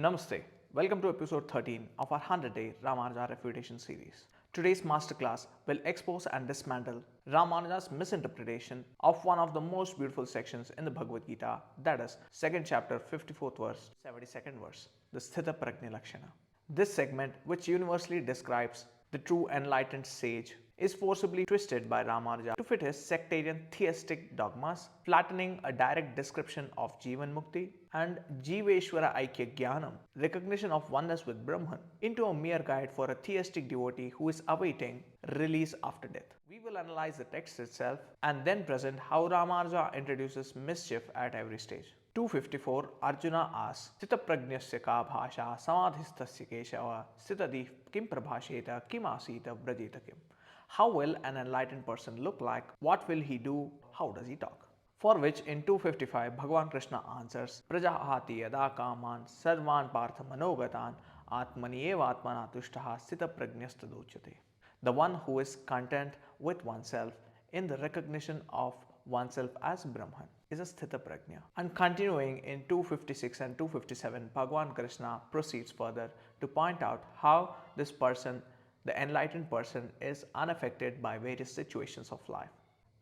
Namaste. Welcome to episode 13 of our 100-day Ramanuja refutation series. Today's masterclass will expose and dismantle Ramanuja's misinterpretation of one of the most beautiful sections in the Bhagavad Gita, that is, 2nd chapter, 54th verse, 72nd verse, the Sthita Prajna Lakshana. This segment, which universally describes the true enlightened sage, is forcibly twisted by Ramanuja to fit his sectarian theistic dogmas, flattening a direct description of Jivanmukti and Jiveshwara Aikya Jnanam, recognition of oneness with Brahman, into a mere guide for a theistic devotee who is awaiting release after death. We will analyze the text itself and then present how Ramanuja introduces mischief at every stage. 254 Arjuna asks, Sthitaprajnasya ka bhasha samadhistasya keshava sthitadi kim prabhasheta kim asita vrajeta kim. How will an enlightened person look like? What will he do? How does he talk? For which in 255 Bhagavan Krishna answers, Prajahati yada kaman sarvan partha manogatan aatmani eva atmana tushta sthitaprajnastadochate. The one who is content with oneself in the recognition of oneself as Brahman is a Sthita Prajna. And continuing in 256 and 257, Bhagavan Krishna proceeds further to point out how this person, the enlightened person, is unaffected by various situations of life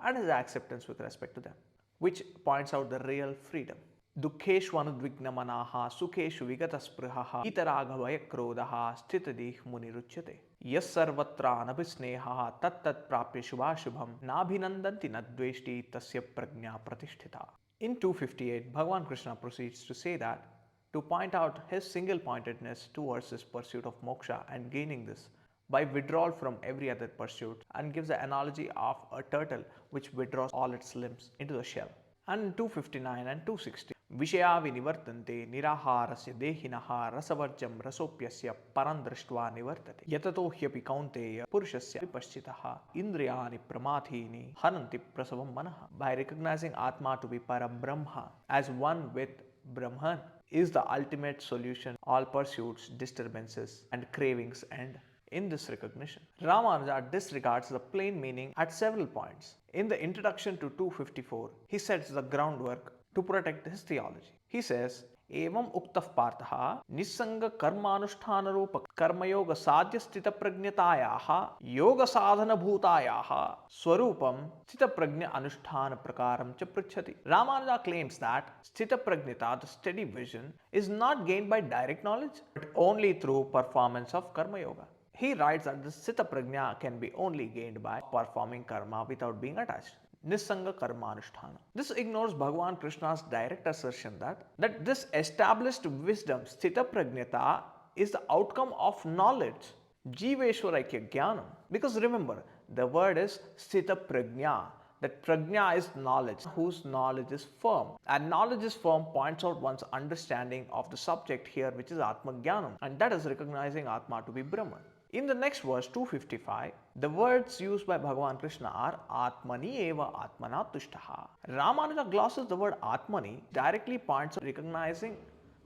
and his acceptance with respect to them, which points out the real freedom. Dukheshu anudvignamanaha sukheshu vigataspruhaha itaraghavaya krodaha sthitadih muniruchyate yas sarvatra anabhisneha tat prapya shubhashubham nabhinandanti nadveshti tasya prajna pratisthita. In 258, Bhagavan Krishna proceeds to say that to point out his single-pointedness towards his pursuit of moksha and gaining this by withdrawal from every other pursuit, and gives the analogy of a turtle which withdraws all its limbs into the shell. And in 259 and 260, Vishaya vinivartante niraharasya dehinaha rasavarjam rasopyasya parandrishtva nivartate yatato hyapi kaunteya purushasya vipaschitaha indriyani pramathini hananti prasavam manaha. By recognizing Atma to be Parabrahma as one with Brahman is the ultimate solution. All pursuits, disturbances and cravings end in this recognition. Ramanuja disregards the plain meaning at several points. In the introduction to 254, he sets the groundwork to protect his theology. He says, Evam uktaf partha nisanga karmanusthana rupa karmayoga sadhya sthita prajnatayaha yoga sadhana bhutayaha swarupam sthita prajna anusthana prakaram cha pritchati. Ramanuja claims that sthita prajnata, the steady vision, is not gained by direct knowledge but only through performance of karma yoga. He writes that the Sthita Prajna can be only gained by performing karma without being attached. Nisanga karma anusthana. This ignores Bhagavan Krishna's direct assertion that this established wisdom, Sthita Prajnata, is the outcome of knowledge, Jiveshwara Aikya Jnanam. Because remember, the word is Sthita Prajna. That prajna is knowledge, whose knowledge is firm. And knowledge is firm points out one's understanding of the subject here, which is Atma-Jnanam, and that is recognizing Atma to be Brahman. In the next verse, 255, the words used by Bhagavan Krishna are aatmani eva atmana tushta. Ramanuja glosses the word aatmani, directly points out recognizing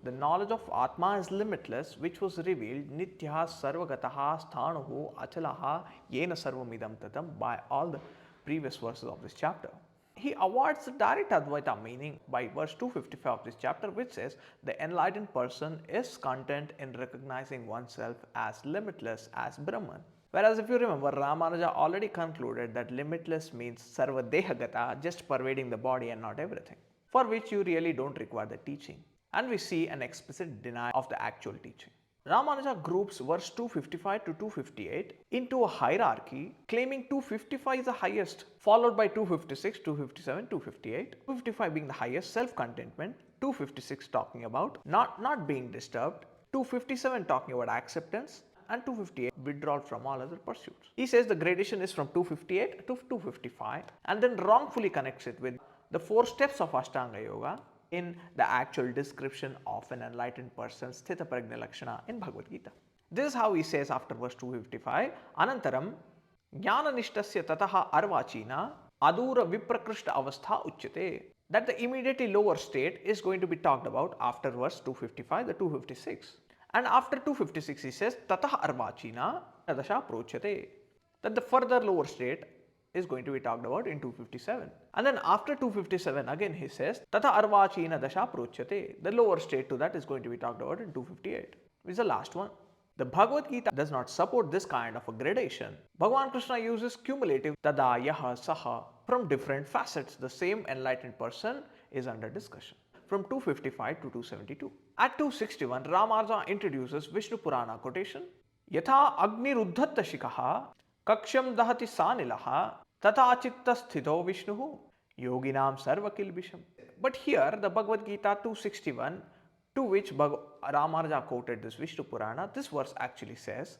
the knowledge of Atma is limitless, which was revealed nityaha sarvagataha sthanuhu achalaha yena sarvamidam tatam by all the previous verses of this chapter. He avoids the direct Advaita meaning by verse 255 of this chapter, which says the enlightened person is content in recognizing oneself as limitless as Brahman. Whereas if you remember, Ramanuja already concluded that limitless means sarvadehagata, just pervading the body and not everything, for which you really don't require the teaching. And we see an explicit denial of the actual teaching. Ramanuja groups verse 255 to 258 into a hierarchy, claiming 255 is the highest, followed by 256, 257, 258. 255 being the highest, self-contentment. 256 talking about not being disturbed. 257 talking about acceptance. And 258 withdrawal from all other pursuits. He says the gradation is from 258 to 255 and then wrongfully connects it with the 4 steps of Ashtanga Yoga in the actual description of an enlightened person's Sthita Prajna Lakshana in Bhagavad Gita. This is how he says after verse 255, Anantaram Jnana Nishtasya Tataha Arvachina Adura Viprakrishta Avastha Uchyate. That the immediately lower state is going to be talked about after verse 255, the 256. And after 256 he says Tataha Arvachina Tadasha Prochyate. That the further lower state is going to be talked about in 257. And then after 257 again he says Tata Arvachina Dasha Prochate. The lower state to that is going to be talked about in 258, which is the last one. The Bhagavad Gita does not support this kind of a gradation. Bhagavan Krishna uses cumulative tada, yaha, saha from different facets. The same enlightened person is under discussion from 255 to 272. At 261, Ramanuja introduces Vishnu Purana quotation. Yatha agni ruddhatta shikaha kaksham dahati sanilaha tata chitta sthito Vishnuhu yoginam sarva kilbisham. But here the Bhagavad Gita 261, to which Ramanuja quoted this Vishnu Purana, this verse actually says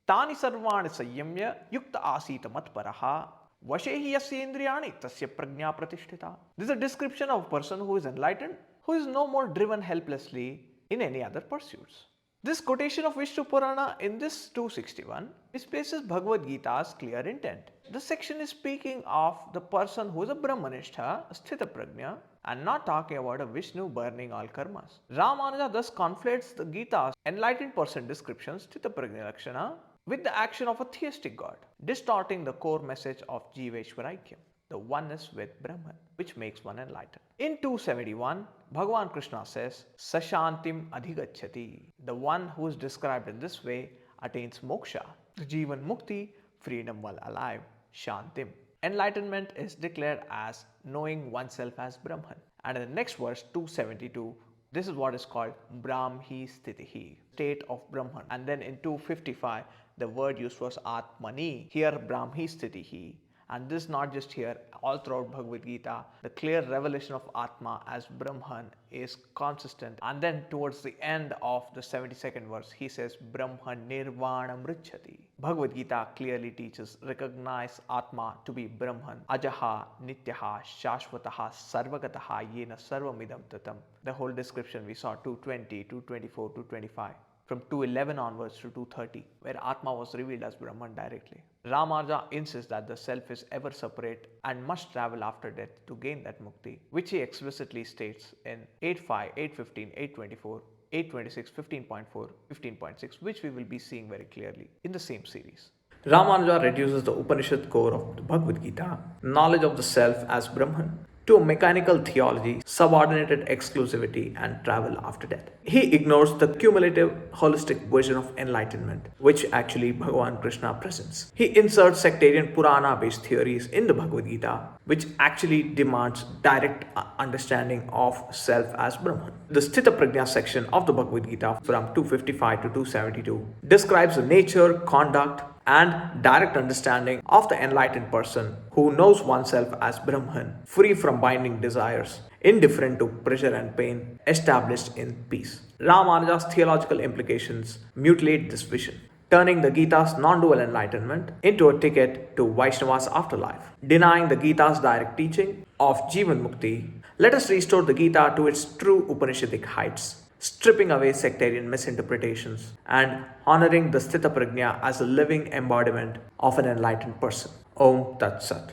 Tani sarvani sayyamya yukta asita matparaha vashehi yasya indriyani tasya prajna pratishtita. This is a description of a person who is enlightened, who is no more driven helplessly in any other pursuits. This quotation of Vishnu Purana in this 261 displaces Bhagavad Gita's clear intent. The section is speaking of the person who is a Brahmanistha, Sthita Prajna, and not talking about a Vishnu burning all karmas. Ramanuja thus conflates the Gita's enlightened person description, Sthita Prajna Lakshana, with the action of a theistic God, distorting the core message of Jiveshwaraikyam, the oneness with Brahman, which makes one enlightened. In 271, Bhagavan Krishna says, Sashantim adhigacchati. The one who is described in this way attains moksha, the Jivanmukti, freedom while alive, Shantim. Enlightenment is declared as knowing oneself as Brahman. And in the next verse, 272, this is what is called Brahmi Sthitihi, state of Brahman. And then in 255, the word used was aatmani, here Brahmi Sthitihi. And this not just here, all throughout Bhagavad Gita, the clear revelation of Atma as Brahman is consistent. And then towards the end of the 72nd verse, he says, Brahman nirvanam richati. Bhagavad Gita clearly teaches, recognize Atma to be Brahman. Ajaha, nityaha, shashvataha, sarvagataha, yena sarvamidam tatam. The whole description we saw, 220, 224, 225. From 211 onwards to 230, where Atma was revealed as Brahman directly. Ramanuja insists that the self is ever separate and must travel after death to gain that mukti, which he explicitly states in 8.5, 8.15, 8.24, 8.26, 15.4, 15.6, which we will be seeing very clearly in the same series. Ramanuja reduces the Upanishad core of the Bhagavad Gita, knowledge of the self as Brahman, to a mechanical theology, subordinated exclusivity, and travel after death. He ignores the cumulative, holistic vision of enlightenment, which actually Bhagavan Krishna presents. He inserts sectarian Purana-based theories in the Bhagavad Gita, which actually demands direct understanding of self as Brahman. The Sthita Prajna section of the Bhagavad Gita from 255 to 272 describes the nature, conduct, and direct understanding of the enlightened person who knows oneself as Brahman, free from binding desires, indifferent to pressure and pain, established in peace. Ramanuja's theological implications mutilate this vision, turning the Gita's non-dual enlightenment into a ticket to Vaishnava's afterlife. Denying the Gita's direct teaching of Jivanmukti, let us restore the Gita to its true Upanishadic heights, stripping away sectarian misinterpretations and honoring the Sthita Prajna as a living embodiment of an enlightened person. Om Tat Sat.